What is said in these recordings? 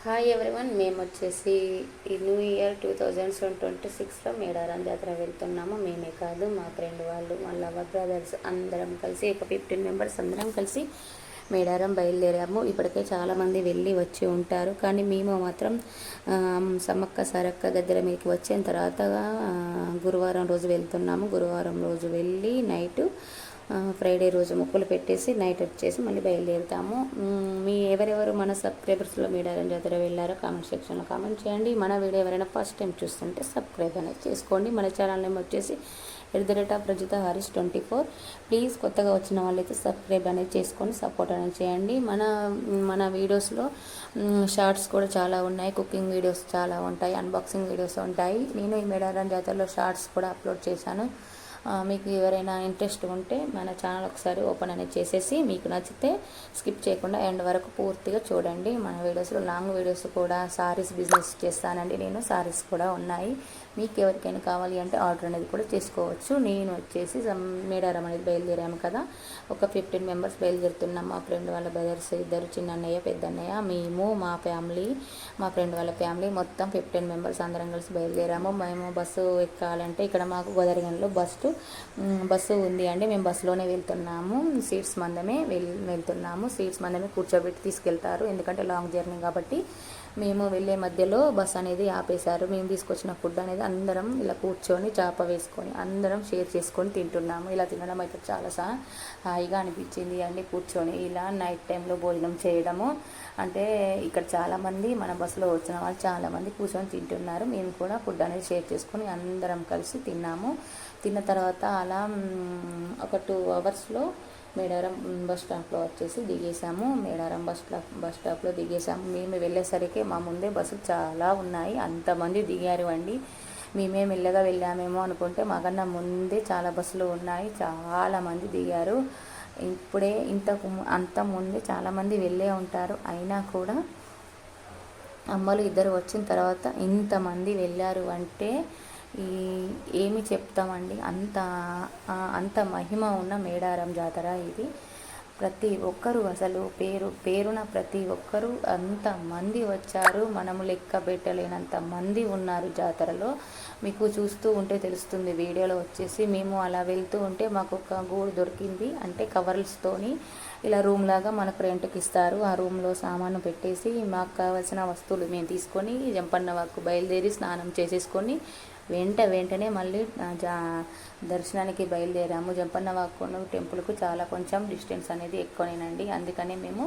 Hi everyone, మేము వచ్చేసి ఈ న్యూ ఇయర్ 2026లో మేడారం జాతర వెళ్తున్నాము. మేమే కాదు, మా ఫ్రెండ్ వాళ్ళు, మా లవర్ బ్రదర్స్ అందరం కలిసి ఒక 15 మెంబర్స్ అందరం కలిసి మేడారం బయలుదేరాము. ఇప్పటికే చాలామంది వెళ్ళి వచ్చి ఉంటారు, కానీ మేము మాత్రం సమ్మక్క సారక్క దగ్గర మీకు వచ్చిన తర్వాత గురువారం రోజు వెళ్తున్నాము. గురువారం రోజు వెళ్ళి నైటు ఫ్రైడే రోజు మొక్కులు పెట్టేసి నైట్ వచ్చేసి మళ్ళీ బయలుదేరుతాము. మీ ఎవరెవరు మన సబ్స్క్రైబర్స్లో మేడారం జాతర వెళ్ళారో కామెంట్ సెక్షన్లో కామెంట్ చేయండి. మన వీడియో ఎవరైనా ఫస్ట్ టైం చూస్తుంటే సబ్స్క్రైబ్ అనేది చేసుకోండి. మన ఛానల్ నేమ్ వచ్చేసి @రజిత హారిస్ 24. ప్లీజ్ కొత్తగా వచ్చిన వాళ్ళైతే సబ్స్క్రైబ్ అనేది చేసుకొని సపోర్ట్ అనేది చేయండి. మన వీడియోస్లో షార్ట్స్ కూడా చాలా ఉన్నాయి, కుకింగ్ వీడియోస్ చాలా ఉంటాయి, అన్బాక్సింగ్ వీడియోస్ ఉంటాయి. నేను ఈ మేడారం జాతరలో షార్ట్స్ కూడా అప్లోడ్ చేశాను. మీకు ఎవరైనా ఇంట్రెస్ట్ ఉంటే మన ఛానల్ ఒకసారి ఓపెన్ అనేది చేసేసి మీకు నచ్చితే స్కిప్ చేయకుండా ఎండ్ వరకు పూర్తిగా చూడండి. మన వీడియోస్లో లాంగ్ వీడియోస్ కూడా సారీస్ బిజినెస్ చేస్తానండి నేను. సారీస్ కూడా ఉన్నాయి, మీకు ఎవరికైనా కావాలి అంటే ఆర్డర్ అనేది కూడా చేసుకోవచ్చు. నేను వచ్చేసి మేడారం అనేది బయలుదేరాము కదా, ఒక 15 మెంబర్స్ బయలుదేరుతున్నాం. మా ఫ్రెండ్ వాళ్ళ బ్రదర్స్ ఇద్దరు, చిన్నన్నయ్య పెద్దన్నయ్య, మేము, మా ఫ్యామిలీ, మా ఫ్రెండ్ వాళ్ళ ఫ్యామిలీ, మొత్తం 15 మెంబర్స్ అందరం కలిసి బయలుదేరాము. మేము బస్సు ఎక్కాలంటే ఇక్కడ మాకు గోదావరిలో బస్సు ఉంది అండి. మేము బస్సులోనే వెళ్తున్నాము. సీట్స్ మందమే వెళ్తున్నాము. సీట్స్ మందమే కూర్చోబెట్టి తీసుకెళ్తారు, ఎందుకంటే లాంగ్ జర్నీ కాబట్టి. మేము వెళ్ళే మధ్యలో బస్ అనేది ఆపేశారు. మేము తీసుకొచ్చిన ఫుడ్ అనేది అందరం ఇలా కూర్చొని చాప వేసుకొని అందరం షేర్ చేసుకొని తింటున్నాము. ఇలా తినడం అయితే చాలా హాయిగా అనిపించింది అండి. కూర్చొని ఇలా నైట్ టైంలో భోజనం చేయడము అంటే ఇక్కడ చాలామంది మన బస్సులో వచ్చిన వాళ్ళు చాలామంది కూర్చొని తింటున్నారు. మేము కూడా ఫుడ్ అనేది షేర్ చేసుకొని అందరం కలిసి తిన్నాము. తిన్న తర్వాత అలా ఒక 2 అవర్స్లో మేడారం బస్ స్టాప్లో వచ్చేసి దిగేసాము. మేడారం బస్ స్టాప్లో దిగేసాము. మేము వెళ్ళేసరికి మా ముందే బస్సులు చాలా ఉన్నాయి, అంతమంది దిగారు అండి. మేమే మెల్లగా వెళ్ళామేమో అనుకుంటే మాకన్నా ముందే చాలా బస్సులు ఉన్నాయి, చాలామంది దిగారు. ఇప్పుడే అంత ముందే చాలామంది వెళ్ళే ఉంటారు, అయినా కూడా అమ్మలు ఇద్దరు వచ్చిన తర్వాత ఇంతమంది వెళ్ళారు అంటే ఏమి చెప్తామండి, అంత మహిమ ఉన్న మేడారం జాతర ఇది. ప్రతి ఒక్కరూ అసలు పేరున ప్రతి ఒక్కరూ అంతమంది వచ్చారు. మనము లెక్క పెట్టలేనంత మంది ఉన్నారు జాతరలో. మీకు చూస్తూ ఉంటే తెలుస్తుంది వీడియోలో. వచ్చేసి మేము అలా వెళ్తూ ఉంటే మాకు ఒక గూడు దొరికింది, అంటే కవర్స్తోని ఇలా రూమ్ లాగా మనకు రెంట్కి ఇస్తారు. ఆ రూమ్లో సామాను పెట్టేసి మాకు కావాల్సిన వస్తువులు మేము తీసుకొని జంపన్న వాకు బయలుదేరి స్నానం చేసేసుకొని వెంటనే మళ్ళీ దర్శనానికి బయలుదేరాము. జంపన్న వాగు టెంపుల్కు చాలా కొంచెం డిస్టెన్స్ అనేది ఎక్కువనేనండి, అందుకనే మేము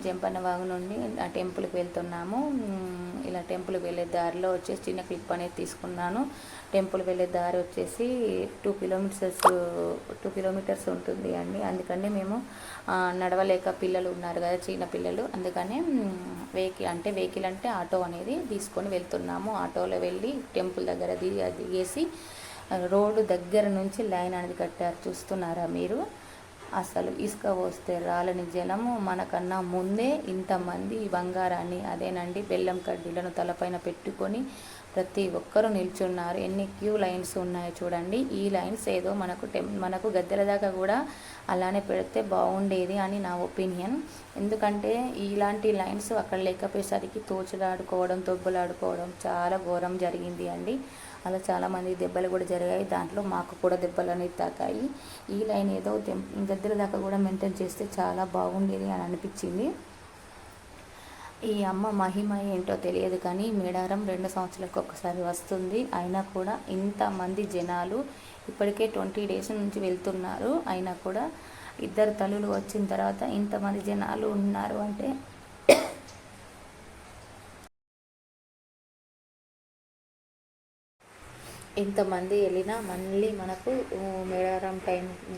జంపన్న వాగు నుండి ఆ టెంపుల్కి వెళ్తున్నాము. ఇలా టెంపుల్కి వెళ్ళే దారిలో వచ్చేసి చిన్న క్లిప్ అనేది తీసుకున్నాను. టెంపుల్ వెళ్ళే దారి వచ్చేసి 2 కిలోమీటర్స్ ఉంటుంది అండి. అందుకని మేము నడవలేక, పిల్లలు ఉన్నారు కదా చిన్న పిల్లలు, అందుకనే వెహికల్ అంటే ఆటో అనేది తీసుకొని వెళ్తున్నాము. ఆటోలో వెళ్ళి టెంపుల్ దగ్గర దిగేసి రోడ్డు దగ్గర నుంచి లైన్ అనేది కట్టారు, చూస్తున్నారా మీరు. అసలు ఇసుక పోస్తే రాలని జనము. మనకన్నా ముందే ఇంతమంది బంగారాన్ని, అదేనండి బెల్లం కడ్డీలను తలపైన పెట్టుకొని ప్రతి ఒక్కరూ నిల్చున్నారు. ఎన్ని క్యూ లైన్స్ ఉన్నాయో చూడండి. ఈ లైన్స్ ఏదో మనకు గద్దెల దాకా కూడా అలానే పెడితే బాగుండేది అని నా ఒపీనియన్. ఎందుకంటే ఇలాంటి లైన్స్ అక్కడ లేకపోయేసరికి తోచులాడుకోవడం, తొబ్బులాడుకోవడం చాలా ఘోరం జరిగింది అండి. అలా చాలామంది దెబ్బలు కూడా జరిగాయి, దాంట్లో మాకు కూడా దెబ్బలు అనేది తాకాయి. ఈ లైన్ ఏదో గద్దెల దాకా కూడా మెయింటైన్ చేస్తే చాలా బాగుండేది అని అనిపించింది. ఈ అమ్మ మహిమ ఏంటో తెలియదు, కానీ మేడారం 2 సంవత్సరాలకు ఒకసారి వస్తుంది. అయినా కూడా ఇంతమంది జనాలు ఇప్పటికే 20 డేస్ నుంచి వెళ్తున్నారు. అయినా కూడా ఇద్దరు తల్లులు వచ్చిన తర్వాత ఇంతమంది జనాలు ఉన్నారు అంటే ఇంతమంది వెళ్ళినా మళ్ళీ మనకు మేడారం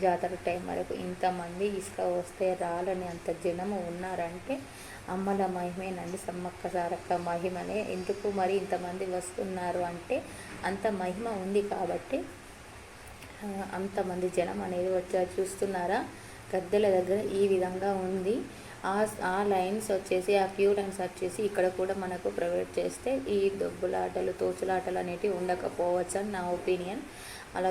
జాతర టైం వరకు ఇంతమంది ఇసుక వస్తే రాలని అంత జనము ఉన్నారంటే అమ్మల మహిమేనండి, సమ్మక్క సారక్క మహిమనే. ఎందుకు మరి ఇంతమంది వస్తున్నారు అంటే అంత మహిమ ఉంది కాబట్టి అంతమంది జనం అనేది వచ్చారు. చూస్తున్నారా, గద్దెల దగ్గర ఈ విధంగా ఉంది. ఆ లైన్స్ వచ్చేసి, ఆ క్యూ లైన్స్ వచ్చేసి ఇక్కడ కూడా మనకు ప్రొవైడ్ చేస్తే ఈ దొబ్బులాటలు, తోచులాటలు అనేటివి ఉండకపోవచ్చు అని నా ఒపీనియన్. అలా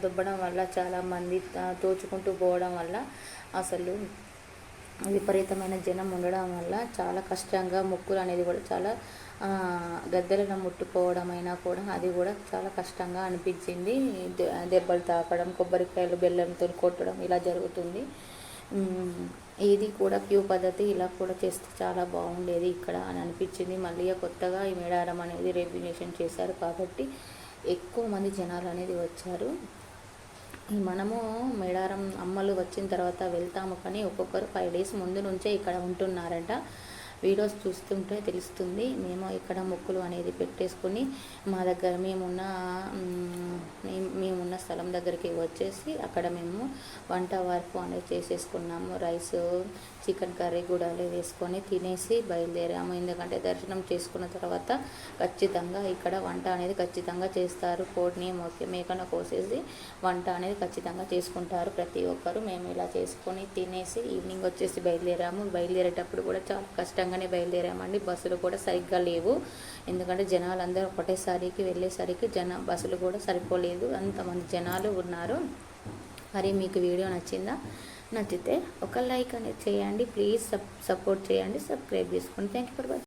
దొబ్బడం వల్ల చాలామంది తోచుకుంటూ పోవడం వల్ల అసలు విపరీతమైన జనం ఉండడం వల్ల చాలా కష్టంగా మొక్కులు అనేది కూడా చాలా గద్దెలను ముట్టుకోవడం అయినా కూడా అది కూడా చాలా కష్టంగా అనిపించింది. దెబ్బలు తాకడం, కొబ్బరికాయలు బెల్లంతో కొట్టడం ఇలా జరుగుతుంది. ఇది కూడా క్యూ పద్ధతి ఇలా కూడా చేస్తే చాలా బాగుండేది ఇక్కడ అని అనిపించింది. మళ్ళీ కొత్తగా ఈ మేడారం అనేది రెగ్యులేషన్ చేశారు కాబట్టి ఎక్కువ మంది జనాలు అనేది వచ్చారు. మనము మేడారం అమ్మలు వచ్చిన తర్వాత వెళ్తాము, కానీ ఒక్కొక్కరు 5 days ముందు నుంచే ఇక్కడ ఉంటున్నారట. వీడియోస్ చూస్తుంటే తెలుస్తుంది. మేము ఇక్కడ మొక్కులు అనేది పెట్టేసుకొని మా దగ్గర మేమున్న స్థలం దగ్గరికి వచ్చేసి అక్కడ మేము వంట వరకు అనేది చేసేసుకున్నాము. రైస్, చికెన్ కర్రీ కూడా వేసుకొని తినేసి బయలుదేరాము. ఎందుకంటే దర్శనం చేసుకున్న తర్వాత ఖచ్చితంగా ఇక్కడ వంట అనేది ఖచ్చితంగా చేస్తారు. కోడిని మేకను కోసేసి వంట అనేది ఖచ్చితంగా చేసుకుంటారు ప్రతి ఒక్కరు. మేము ఇలా చేసుకొని తినేసి ఈవినింగ్ వచ్చేసి బయలుదేరాము. బయలుదేరేటప్పుడు కూడా చాలా కష్టంగానే బయలుదేరామండి. బస్సులు కూడా సరిగ్గా లేవు. ఎందుకంటే జనాలు అందరూ ఒకటేసారికి వెళ్ళేసరికి బస్సులు కూడా సరిపోలేదు, అంతమంది జనాలు ఉన్నారు. మరి మీకు వీడియో నచ్చిందా? నచ్చితే ఒక లైక్ అనేది చేయండి ప్లీజ్. సపోర్ట్ చేయండి, సబ్స్క్రైబ్ చేసుకోండి. Thank you for watching.